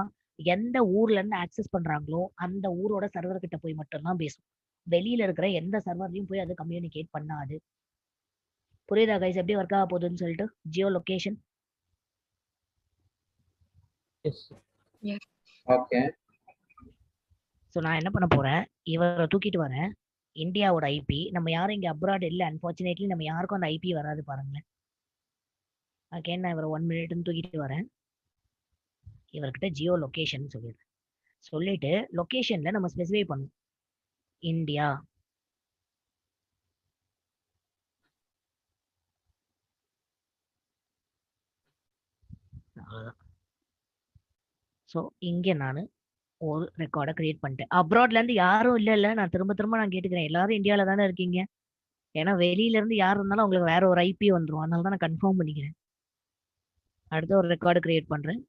எந்த ஊர்ல இருந்து ஆக்சஸ் பண்றாங்களோ அந்த ஊரோட சர்வர் கிட்ட போய் மட்டும் தான் பேசும். வெளியில இருக்கிற எந்த சர்வர்லயும் போய் அது கம்யூனிகேட் பண்ணாது. புரியுதா கைஸ் எப்படி ஒர்க் ஆக போகுதுன்னு சொல்லிட்டு ஜியோ லொகேஷன்? ஓகே. ஸோ நான் என்ன பண்ண போறேன், இவரை தூக்கிட்டு வரேன். இந்தியாவோட ஐபி நம்ம யாரும் இங்க அப்ராட் இல்லை. அன்பார்ச்சுனேட்லி நம்ம யாருக்கும் அந்த ஐபி வராது பாருங்களேன். ஓகே, நான் இவரை 1 மினிட்னு தூக்கிட்டு வரேன். இவர்கிட்ட ஜியோ லொகேஷன் சொல்லிடுறேன். சொல்லிட்டு லொகேஷன்ல நம்ம ஸ்பெசிஃபை பண்ணுவோம் இந்தியா. அவ்வளோதான். ஸோ இங்கே நான் ஒரு ரெக்கார்டை கிரியேட் பண்ணிட்டேன். அப்ராட்ல இருந்து யாரும் இல்லை. நான் திரும்ப நான் கேட்டுக்கிறேன், எல்லாரும் இந்தியாவில தானே இருக்கீங்க. ஏன்னா வெளியில இருந்து யார் இருந்தாலும் உங்களுக்கு வேற ஒரு ஐபி வந்துடும். அதனால தான் நான் கன்ஃபார்ம் பண்ணிக்கிறேன். அடுத்த ஒரு ரெக்கார்டு கிரியேட் பண்றேன்.